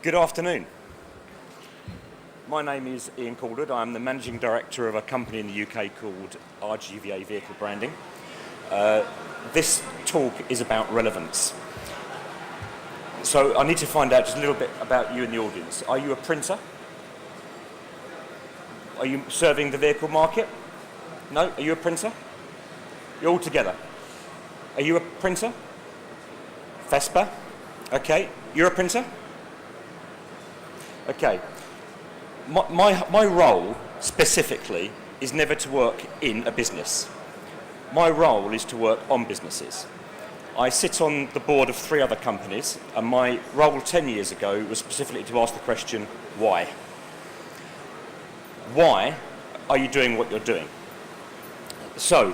Good afternoon. My name is Ian Calderwood. I'm the Managing Director of a company in the UK called RGVA Vehicle Branding. This talk is about relevance. So I need to find out just a little bit about you in the audience. Are you a printer? Are you serving the vehicle market? No? Are you a printer? You're all together. Are you a printer? FESPA? Okay. You're a printer? Okay. My role, specifically, is never to work in a business. My role is to work on businesses. I sit on the board of 3 other companies, and my role 10 years ago was specifically to ask the question, why? Why are you doing what you're doing? So,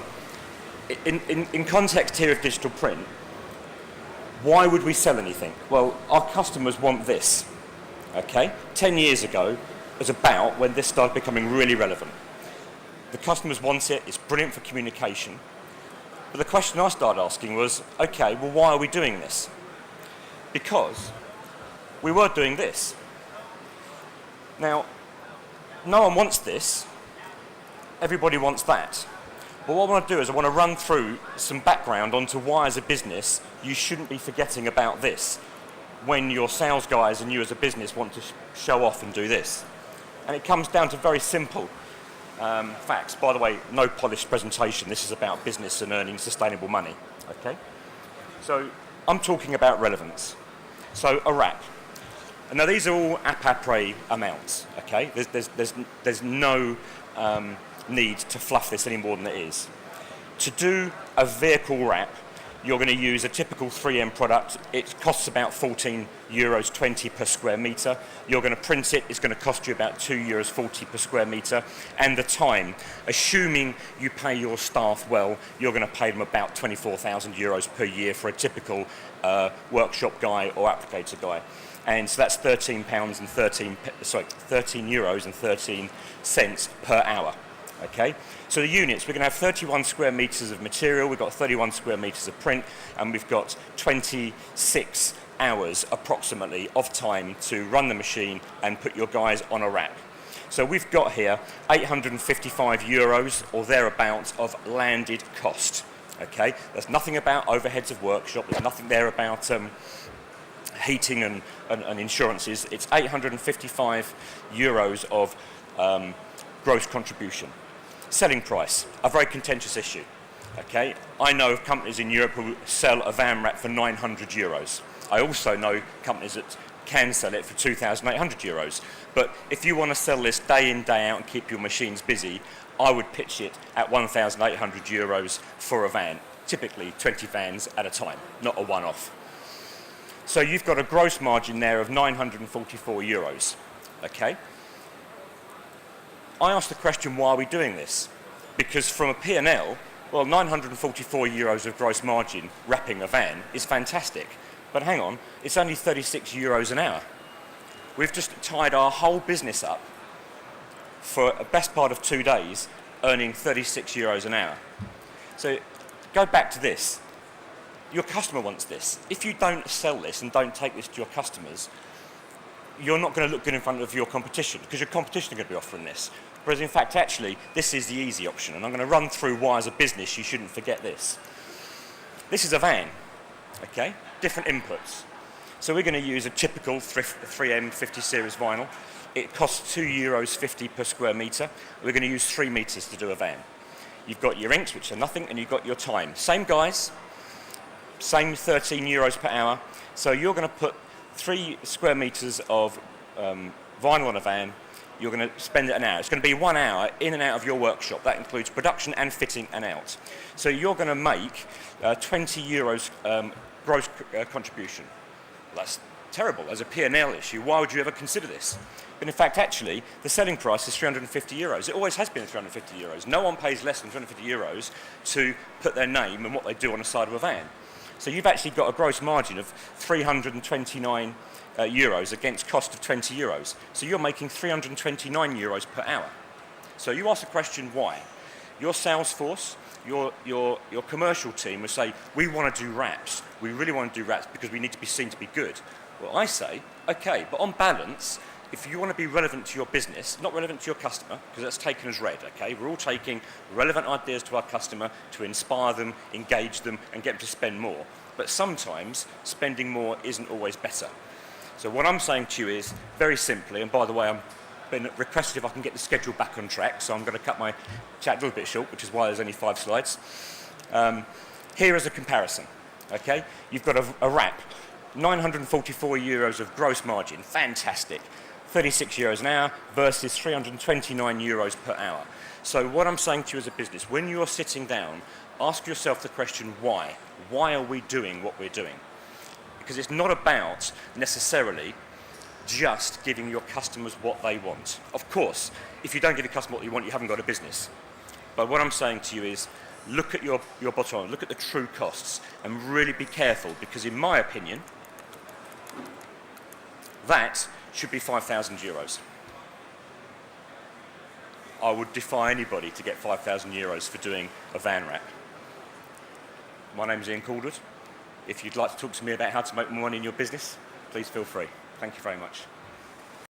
in context here of digital print, why would we sell anything? Well, our customers want this. Okay? 10 years ago was about when this started becoming really relevant. The customers want it, it's brilliant for communication. But the question I started asking was, okay, well, why are we doing this? Because we were doing this. Now, no one wants this, everybody wants that. But what I want to do is I want to run through some background onto why, as a business, you shouldn't be forgetting about this when your sales guys and you as a business want to show off and do this. And it comes down to very simple facts. By the way, no polished presentation. This is about business and earning sustainable money. Okay? So I'm talking about relevance. So a wrap. And now these are all à peu près amounts. Okay? There's no need to fluff this any more than it is. To do a vehicle wrap, you're going to use a typical 3M product. It costs about €14.20 per square metre. You're going to print it. It's going to cost you about €2.40 per square metre. And the time, assuming you pay your staff well, you're going to pay them about €24,000 per year for a typical workshop guy or applicator guy. And so that's €13.13 per hour. Okay, so the units, we're going to have 31 square metres of material, we've got 31 square metres of print, and we've got 26 hours approximately of time to run the machine and put your guys on a rack. So we've got here €855 or thereabouts of landed cost. Okay, there's nothing about overheads of workshop, there's nothing there about heating and insurances. It's €855 of gross contribution. Selling price, a very contentious issue. Okay, I know of companies in Europe who sell a van wrap for €900. I also know companies that can sell it for €2,800. But if you want to sell this day in, day out and keep your machines busy, I would pitch it at €1,800 for a van. Typically 20 vans at a time, not a one-off. So you've got a gross margin there of €944. Okay. I asked the question, why are we doing this? Because from a P&L, well, €944 of gross margin wrapping a van is fantastic. But hang on, it's only €36 an hour. We've just tied our whole business up for a best part of 2 days, earning €36 an hour. So go back to this. Your customer wants this. If you don't sell this and don't take this to your customers, you're not going to look good in front of your competition, because your competition are going to be offering this. Whereas in fact, actually, this is the easy option. And I'm going to run through why, as a business, you shouldn't forget this. This is a van, okay? Different inputs. So we're going to use a typical 3M 50 series vinyl. It costs €2.50 per square metre. We're going to use 3 metres to do a van. You've got your inks, which are nothing, and you've got your time. Same guys, same €13 per hour. So you're going to put 3 square metres of vinyl on a van. You're going to spend an hour. It's going to be 1 hour in and out of your workshop. That includes production and fitting and out. So you're going to make €20 gross contribution. Well, that's terrible. As a P&L issue, why would you ever consider this? But in fact, actually, the selling price is €350. It always has been €350. No one pays less than €350 to put their name and what they do on the side of a van. So you've actually got a gross margin of €329 against cost of €20. So you're making €329 per hour. So you ask the question, why? Your sales force, your commercial team will say, we want to do wraps. We really want to do wraps because we need to be seen to be good. Well, I say, okay, but on balance, if you want to be relevant to your business, not relevant to your customer, because that's taken as read, okay? We're all taking relevant ideas to our customer to inspire them, engage them, and get them to spend more. But sometimes spending more isn't always better. So what I'm saying to you is, very simply, and by the way, I'm been requested if I can get the schedule back on track, so I'm going to cut my chat a little bit short, which is why there's only 5 slides. Here is a comparison, okay? You've got a wrap, 944 euros of gross margin, fantastic. 36 euros an hour versus 329 euros per hour. So what I'm saying to you as a business, when you're sitting down, ask yourself the question, why? Why are we doing what we're doing? Because it's not about necessarily just giving your customers what they want. Of course, if you don't give your customer what you want, you haven't got a business. But what I'm saying to you is, look at your bottom line, look at the true costs, and really be careful, because in my opinion, that should be 5,000 euros. I would defy anybody to get 5,000 euros for doing a van wrap. My name's Ian Calderwood. If you'd like to talk to me about how to make more money in your business, please feel free. Thank you very much.